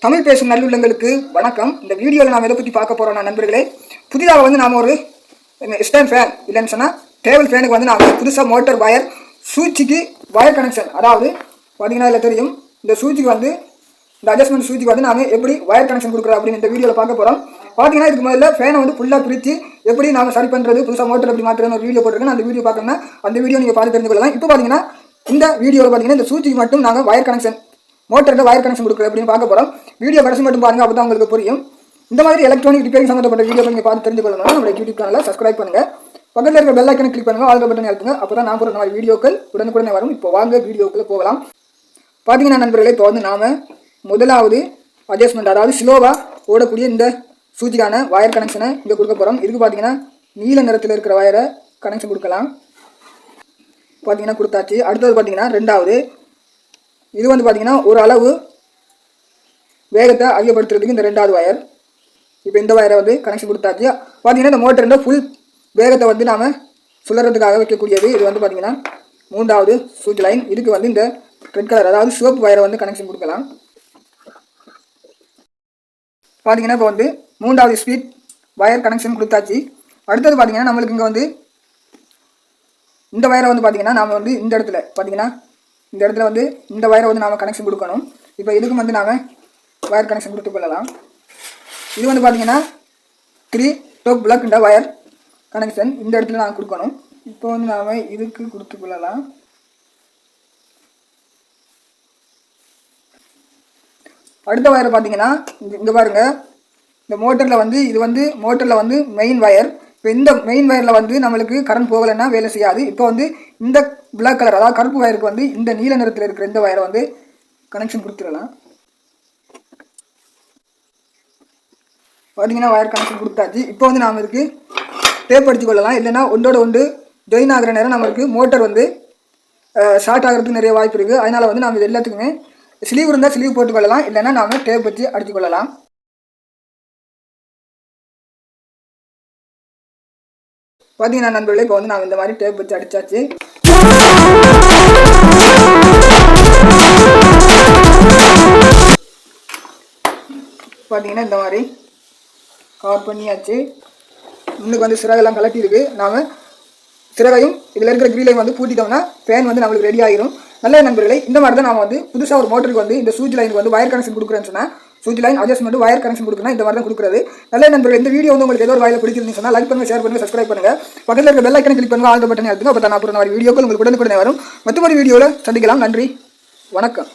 தமிழ் பேசும் நல்லுள்ளங்களுக்கு வணக்கம். இந்த வீடியோவில் நாம் எதை பற்றி பார்க்க போகிறோம்னா நண்பர்களே, புதிதாக வந்து நாம் ஒரு ஸ்டாண்ட் ஃபேன் இல்லைன்னு சொன்னால் டேபிள் ஃபேனுக்கு வந்து நாம் புதுசாக மோட்டர் வயர் சுவிட்சுக்கு வயர் கனெக்ஷன், அதாவது பார்த்தீங்கன்னா இதில் தெரியும் இந்த சுவிட்சுக்கு வந்து இந்த அட்ஜஸ்ட்மெண்ட் சுவிட்சுக்கு வந்து நாம் எப்படி வயர் கனெக்ஷன் கொடுக்குறோம் அப்படின்னு இந்த வீடியோவில் பார்க்க போகிறோம். பார்த்தீங்கன்னா இதுக்கு முதல்ல ஃபேனை வந்து ஃபுல்லாக பிரித்து எப்படி நாம் சரி பண்ணுறது, புதுசாக மோட்டர் எப்படி மாற்றுறதுன்னு ஒரு வீடியோ போட்டிருக்கேன். அந்த வீடியோ பார்க்கணும்னா அந்த வீடியோ நீங்கள் பார்த்து தெரிஞ்சு கொள்ளலாம். இப்போ பார்த்தீங்கன்னா இந்த வீடியோவில் பார்த்தீங்கன்னா இந்த சுவிட்சுக்கு மட்டும் நாங்கள் வயர் கனெக்ஷன் மோட்டரில் வயர் கனெக்ஷன் கொடுக்குறது அப்படின்னு பார்க்க போகிறோம். வீடியோ கடைசி மட்டும் பாருங்கள், அப்போ தான் உங்களுக்கு புரியும். இந்த மாதிரி எலக்ட்ரானிக் ரிப்பேரிங் சம்மந்தப்பட்ட வீடியோ நீங்கள் பார்த்து தெரிஞ்சு கொள்ளணும். நம்மளுடைய யூடியூப் சேனலை சப்ஸ்கிரைப் பண்ணுங்கள், பக்கத்தில் இருக்கிற பெல் ஐக்கனை கிளிக் பண்ணுங்கள், ஆல் பட்டன் அழுத்துங்க. அப்போ தான் நான் போகிற மாதிரி வீடியோக்கள் உடனுக்குடனே வரும். இப்போ வாங்க வீடியோக்குள்ளே போகலாம். பார்த்தீங்கன்னா நண்பர்களே, இப்போ வந்து நாம் முதலாவது அட்ஜஸ்ட்மெண்ட், அதாவது ஸ்லோவாக ஓடக்கூடிய இந்த சுவிட்சுக்கான வயர் கனெக்ஷனை இங்கே கொடுக்க போகிறோம். இதுக்கு பார்த்தீங்கன்னா நீல நிறத்தில் இருக்கிற வயரை கனெக்ஷன் கொடுக்கலாம். பார்த்தீங்கன்னா கொடுத்தாச்சு. அடுத்தது பார்த்தீங்கன்னா ரெண்டாவது, இது வந்து பார்த்தீங்கன்னா ஒரு அளவு வேகத்தை அதிகப்படுத்துறதுக்கு இந்த ரெண்டாவது வயர். இப்போ இந்த வயரை வந்து கனெக்ஷன் கொடுத்தாச்சு. பார்த்தீங்கன்னா இந்த மோட்டரில் ஃபுல் வேகத்தை வந்து நாம் சுழறதுக்காக வைக்கக்கூடியது. இது வந்து பார்த்தீங்கன்னா மூன்றாவது சுவிட்ச் லைன். இதுக்கு வந்து இந்த ரெட் கலர், அதாவது சிவப்பு வயரை வந்து கனெக்ஷன் கொடுக்கலாம். பார்த்தீங்கன்னா இப்போ வந்து மூன்றாவது ஸ்பீட் வயர் கனெக்ஷன் கொடுத்தாச்சு. அடுத்தது பார்த்தீங்கன்னா நம்மளுக்கு இங்கே வந்து இந்த வயரை வந்து பார்த்தீங்கன்னா நாம் வந்து இந்த இடத்துல பார்த்தீங்கன்னா இந்த இடத்துல வந்து இந்த வயரை வந்து நாம் கனெக்ஷன் கொடுக்கணும். இப்போ இதுக்கும் வந்து நாம் வயர் கனெக்ஷன் கொடுத்து கொள்ளலாம். இது வந்து பார்த்தீங்கன்னா 3 டோப் பிளக் இந்த வயர் கனெக்ஷன் இந்த இடத்துல நான் கொடுக்கணும். இப்போ வந்து நாம் இதுக்கு கொடுத்து கொள்ளலாம். அடுத்த வயரை பார்த்தீங்கன்னா இங்கே பாருங்கள், இந்த மோட்டரில் வந்து இது வந்து மோட்டரில் வந்து மெயின் வயர். இப்போ இந்த மெயின் வயரில் வந்து நம்மளுக்கு கரண்ட் போகலைன்னா வேலை செய்யாது. இப்போ வந்து இந்த பிளாக் கலர், அதாவது கருப்பு வயருக்கு வந்து இந்த நீல நிறத்தில் இருக்கிற இந்த வயரை வந்து கனெக்ஷன் கொடுத்துடலாம். பார்த்தீங்கன்னா வயர் கனெக்ஷன் கொடுத்தாச்சு. இப்போ வந்து நாம் இதுக்கு டேப் அடித்து கொள்ளலாம். இல்லைன்னா ஒன்றோட ஒன்று ஜாயின் ஆகிற நேரம் நம்மளுக்கு மோட்டர் வந்து ஷார்ட் ஆகிறதுக்கு நிறைய வாய்ப்பு இருக்குது. அதனால் வந்து நாம் இது எல்லாத்துக்குமே ஸ்லீவ் இருந்தால் ஸ்லீவ் போட்டுக்கொள்ளலாம், இல்லைன்னா நாம் டேப் வச்சு அடித்து கொள்ளலாம். பார்த்தீங்கன்னா நண்பர்களே, இப்போ வந்து நான் இந்த மாதிரி டேப் வச்சு அடித்தாச்சு. பார்த்தீங்கன்னா இந்த மாதிரி கவர் பண்ணியாச்சு. இன்னுக்கு வந்து சிறகெல்லாம் கலட்டியிருக்கு. நாம் சிறகையும் இதில் இருக்கிற கிரீலையும் வந்து பூட்டிட்டோம்னா ஃபேன் வந்து நம்மளுக்கு ரெடி ஆகிரும். நல்ல நண்பர்களே, இந்த மாதிரி தான் நாம் வந்து புதுசாக ஒரு மோட்டருக்கு வந்து இந்த சுவிட்ச் லைனுக்கு வந்து வயர் கனெக்ஷன் கொடுக்குறேன்னு சொன்னால் சுவிட்ச் லைன் அட்ஜஸ்ட்மெண்ட் வயர் கனெக்ஷன் கொடுக்கணும். இந்த மாதிரி தான் கொடுக்குறது. நல்ல நண்பர்கள், இந்த வீடியோ வந்து உங்களுக்கு ஏதோ ஒரு வகையில் பிடிச்சிருந்துன்னு சொன்னால் லைக் பண்ணுங்கள், ஷேர் பண்ணுங்கள், சப்ஸ்கிரைப் பண்ணுங்கள், பக்கத்தில் இருக்க பெல் ஐக்கனை கிளிக் பண்ணுங்கள், ஆல் பட்டன் அழுத்துங்க. அப்போ தான் நான் அப்புறம் வீடியோக்கள் உங்களுக்கு உடனுக்குடனே வரும். மற்றொரு வீடியோவில் சந்திக்கலாம். நன்றி, வணக்கம்.